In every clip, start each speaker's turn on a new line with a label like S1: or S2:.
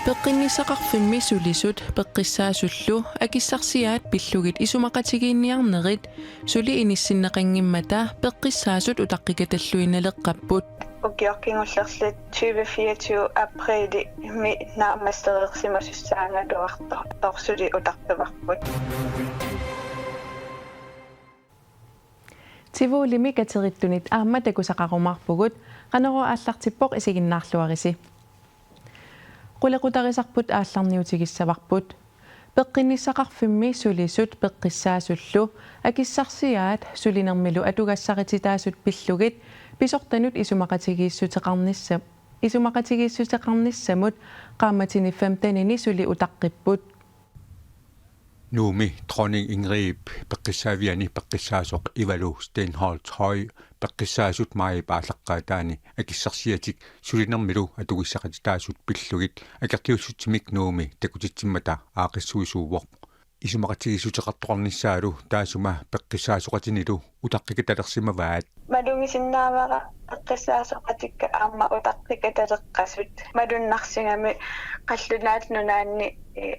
S1: Peqinnisaqarfimmi sulisut peqqissaasullу akissarsiaat pillugit isumaqatigiinniarnerit suli inissinneqangimmata peqqissaasut utaqqikatalluinaleqqapput
S2: ukiorkingullerlit 2024 aprili mi naamastereersimasussaangaluartor torsuli utartuvarput
S1: Tivulimi katerittunit aamma takusaqarumarpugut qanero aallartippoq isiginnaarluarisi Qulequtarisarput aallarniutigissavарput peqqinissaqarfimmi sulisut peqqissaasullu akissarsiaat sulinermilu atugassaqititaasut pillugit pisortanut isumaqatigiissutеқарнissamут qaammatini 15-ini suli utaqqipпут
S3: Nuumi dronning Ingrid peqqissaaviani peqqissaasoq Ivalu Stenholz Høj peqqissaasut mai paallaqqaataani akissarsiatik sulinermilu atugissaqatitaasut pillugit akertiussutsimik nuumi takutitsimmata aaqissuisuuvoq isumaqatigissuteqartornissaalu taasuma peqqissaasoqatinilu utaqqikatalersimavaat
S2: malungisinnaavara peqqissaasoqatikka aamma utaqqikataleqqasut malunnarsigami qallunaatnunaanni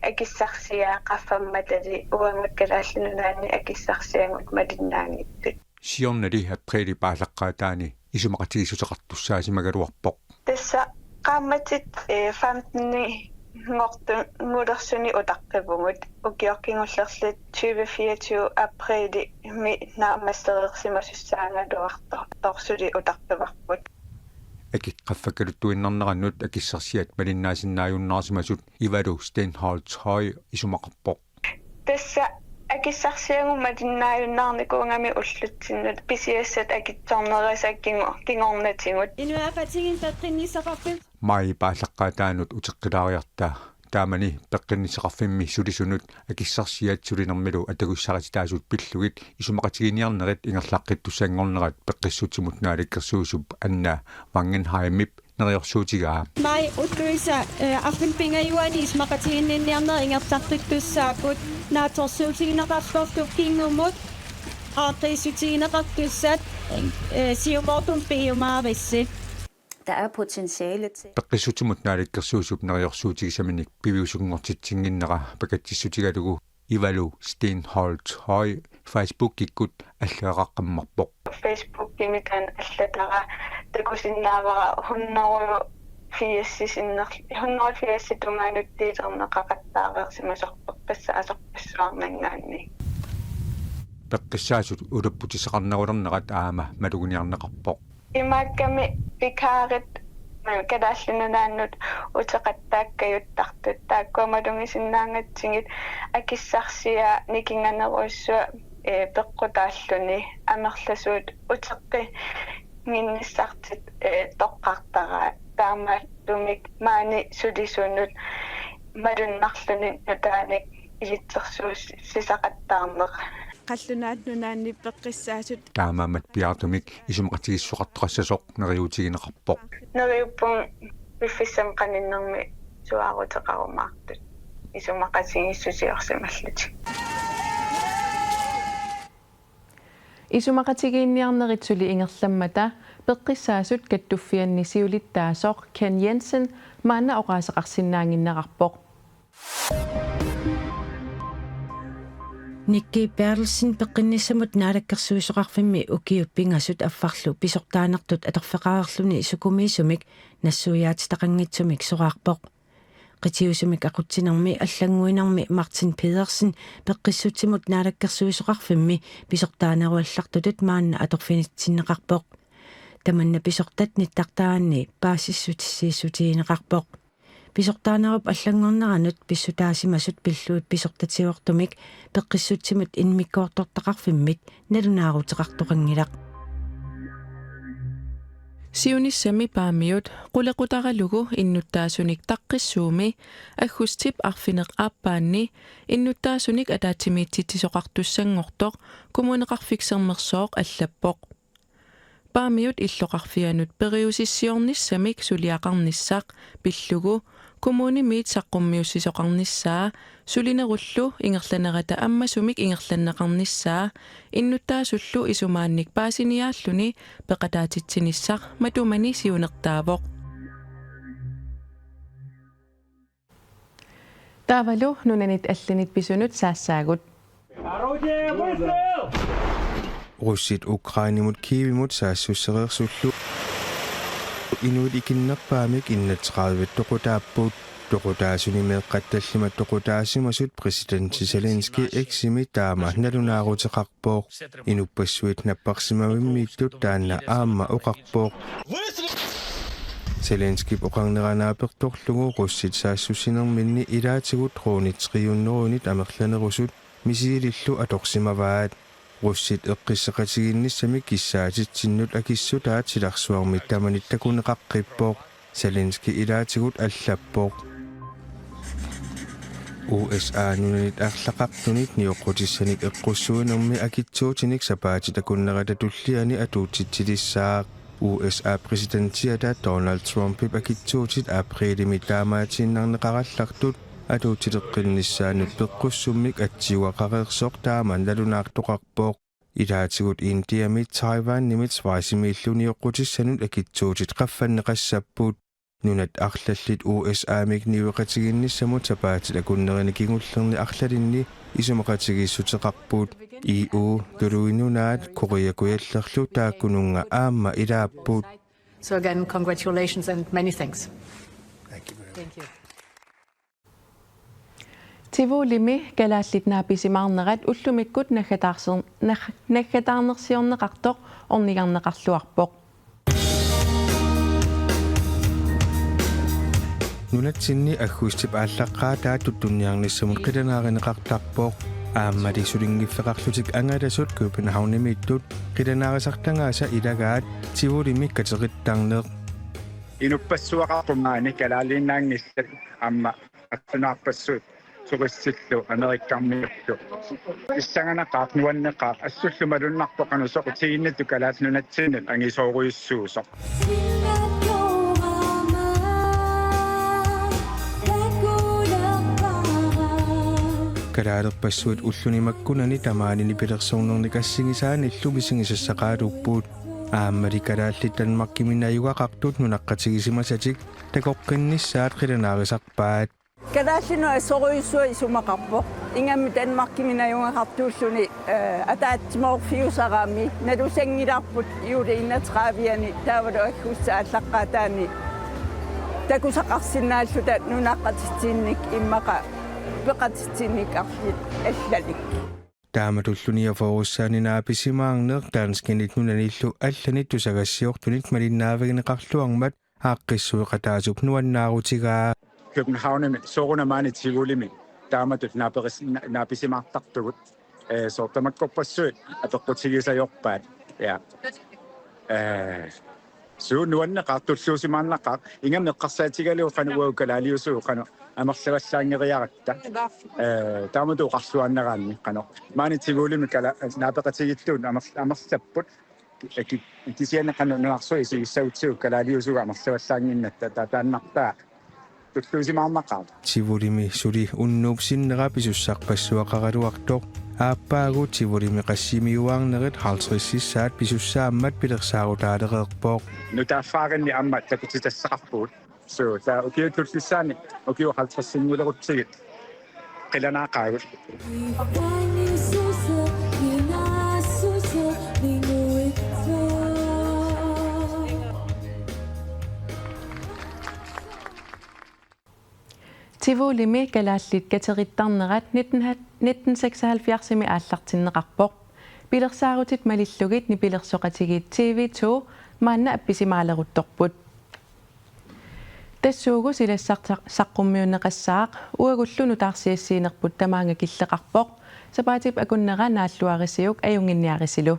S2: akissarsiaa qaffammatali uangakkalaallnunaanni akissarsiangut malinnaangittut
S3: siornali aprili paallaqqaataani isumaqatigissuteqartussaasimagaluarpoq
S2: tassa qaammatit 15 ngortu ngulersuni utaqqivungut ukiorkingullerlit 2024 aprili mi naamastereersimasussaangaluartor torsuli utartuvarput
S3: qaffakkaluttuinnarneranut akissarsiat malinnaasinnaajunnarsimasut Ivalu Stenholz Høj isumaqarpoq
S2: tassa akissarsiangu malinnaajunnaarnikuungami ullutsinnut pisiassat akitsornerisakkingu kingornatingut
S4: inuaqatigin peqqinnisaqarpim
S3: mai paallaqqaataanut uteqqilaariarta taamani peqqinnisaqarfimmi sulisunut akissarsiat sulinermilu atagussaqatitaasut pillugit isumaqatigiiniarnerit ingerlaqqittussaangornerat peqqissutsimut naalikkersuusup anna Wangenheimip neriorsuutigaa
S4: mai utluisa arfilpingajuani ismaqatiginniarner ingertartittussaaput naatorsuutigineqarlortu kingumut aaqisutigineqartussat siumortum piumaavissi
S5: Der er potentiale til.
S3: peqqissutsimut naalikkersuusup neriorsuutigisaminik piviusungortitsinginnera pakatsissutigalugu Ivalu Stenholz Høj Facebook-ikkut аллеэқаққаммарпоқ
S2: Facebook-кимикан аллатара такусиннаавара 180 тунгаануттиитернеқақаттаареерсимасорпоқ пассаасорпассуарнангаанни
S3: пеққиссаасут улаппутисақарнерулернерат аама малугуниарнеқарпоқ
S2: имаакками викаарит кадааллунааннут утеқаттааккаюттартут тааккуамалунгисиннаангатсигит акиссарсиа никинганеруссуа пеққутааллуни амерласуут утеққи минниссартит тоққартараа таама тумик маани сулисунут малуннарлуни натааник илитсерсуус сисақаттаарнеқ
S4: qallunaatnunaanni peqqissaasut
S3: таамаамат пиартумик исумақатигиссоқарторассасоқ нериутигинеқарпоқ
S2: нериуппун виффиссам қаниннэрми суаарутеқарумаартут исумақатигиссусиорсималлути
S1: Isumaqatigiinniarnerit suli ingerlammata peqqissaasut kattuffiannisiulittaasoq Ken Jensen maanna oqaasaqarsinnaanginneqarpoq
S6: Nikki Bertelsen peqinnissamut naalakkersuisoqarfimmi ukiuppingasut affarlu pisortaanertut atorfeqaarluni isukumiisumik nassuiaatitaqanngitsumik soqaarpoq qitiusumik aqutsinermi аллангуинарми Martin Pedersen peqqissutsimut naalakkersuisoqarfimmi pisortaaneruallartutut maanna atorfinitsinneqarpoq tamanna pisortat nittaqtaanni paassissutissiissutiineqarpoq pisortaanerup аллангорнеранут писсутаасимасут пиллуут писортатиуартумик пеққиссутсимут инмиккоортортақарфиммит налунаарутеқартоқангилақ
S1: Siunissami paamiut qulequtaralugu innuttaasunik taqqissuumi aggustip arfineq aappaanni innuttaasunik ataatimiittitisoqartussangortoq kumuneqarfiksermersooq allappoq paamiut illoqarfianut periusissiornissamik suliaqarnissaq pillugu Kommunimit saqqummiussisoqarnissaa sulinerullu ingerlanerata ammasumik ingerlanneqarnissaa innutaasullu isumaannik paasiniaalluni peqataatitsinissaq matumani siunertaavoq. Taavalu nunanit allinit pisunut saassaagut.
S7: Russit Ukrainimut kiivimut saassussereersullu inuit ikinnerpaamik innatqaavit toqutaappuut toqutaasuni meeqqattallimat toqutaasimasut president Zelensky eksimi taama nalunaaruteqarpooq inupassuit nappaqsimavimmiittut taanna aamma oqarpooq Zelensky oqarneranaapertorlugu russit saassussinerminni ilaatigut ruunitriunnerunit amerlanerusut misiilillu atorsimavaat russit eqqisseqatiginnissami kissaatittinnut akissutaat silarsuarmit tamanittakuneqaqqippoq Zelensky ilaatigut allappoq USA nunanit арлақартунит ниоққутиссаник эққуссуинерми акитсуутиник сапаатитакуннерататуллиани атуутитсилиссаақ USA presidentiata Donald Trump akitsuutit априлими таамаатииннарнеқараллартут атуутилеққиннissaанут пеққуссуммик атсиуақареерсоқ тааман налунаартоқарпооқ илаатигут Индиамит Тайваннимит сваасимииллуниоққутиссанут акитсуутит қаффаннеқассаппут нунат арлаллит USA-мик ниуеқатигинниссамут сапаатит акуннерини кигуллерни арлалинни исумеқатигииссутеқарпут EU туруинунаат Korea-куяллерлу тааккунунга аама илааппут.
S8: So again, congratulations and many thanks. Thank you.
S1: Tivulimi kalaallit naapisimaarnerat ullumikut naggatаарnersiorneqartoq ornigarneqarluarpoq.
S7: Nunatsinni agguustip ааллаққаа таатуттунниарнissamut qilanaarinеқартарпооq ааммали сулингиффеқарлутик ангаласут Københavnimiittut qilanaarisartangaasa ilagaat tivulimi kateqittарнеқ
S9: инуппассуақарпумаани калаалииннаангиллат аама атсунаарпассуут суриссиллу америккармиутту иссанганақаа нуаннеқаа ассуллумалуннарпоқанусоқ тигиннату калаалнунатсиннат ангисооруйуссуусоқ калаалерпассуут уллунимаккунани тамаанини пилерсорнерникассигисаани иллумисигисассақаалуппуут ааммали калааллит танмаркиминаюгақартут нунаққатигисимасатик такоққиннissaат қиланаарисарпаат
S4: Калааллину ассоруйуссуа исумақарпоқ ингамми танмаркиминаюгақартууллуни атаатсимоорфиусараами налусангилаарпут иуле иннатраавиани таавалу аггуссааллаққаатаани такусақарсинааллута нунаққатитсиинник иммақа пеқатитсиинник арлит аллалик
S7: тааматуллуния форусsaaninaapisimaarneq taanskинит нунаниллу алланит тусагассиортунит малиннаавагинеқарлуармат ааққиссуеқатаасуп нуаннаарутигаа
S9: København sorunamaani tivulimi taamatut naapisimaartartugut soortamakkorpassuit atoqqutigisajorpaat ja suu nuanneqartulluusimaarnaqaq ingameqqarsaatigalu qanuau kalaaliusuu qanu амерлаваллаангериаратта таамату қарсуаннераанни қано маани тивулими кала нааператигиттуун амерлаппут кисиана қано нуарсуи сиссаутсуу калаалиусуга амерлаваллаангиннатта тааннартаа туттуусимаарнақаа
S7: тивулими сули уннуупсиннера писуссарпассуақаралуартоқ ааппаагу тивулими qassimiuaarnerit 50-сисsaat писуссааммат пилерсаарутаалереерпооқ
S9: нутааффааринни аммат такутитассақарпуут so ta okay tulsissani okay 50-сингулерутсигит qilanaaqaagut
S1: Tivulimi kalaallit kateqittarnerat 1976imi aallartinneqarpoq pilersaarutit malillugit ni pilersoqatigit TV2 maanna appisimaalerutorput тассуугу силассартаққуммиунеқассаақ уагуллуну таарсиассиинерпут тамаанга киллеқарпоқ сапаатип акуннера нааллуарисиук аюнгинниарисилу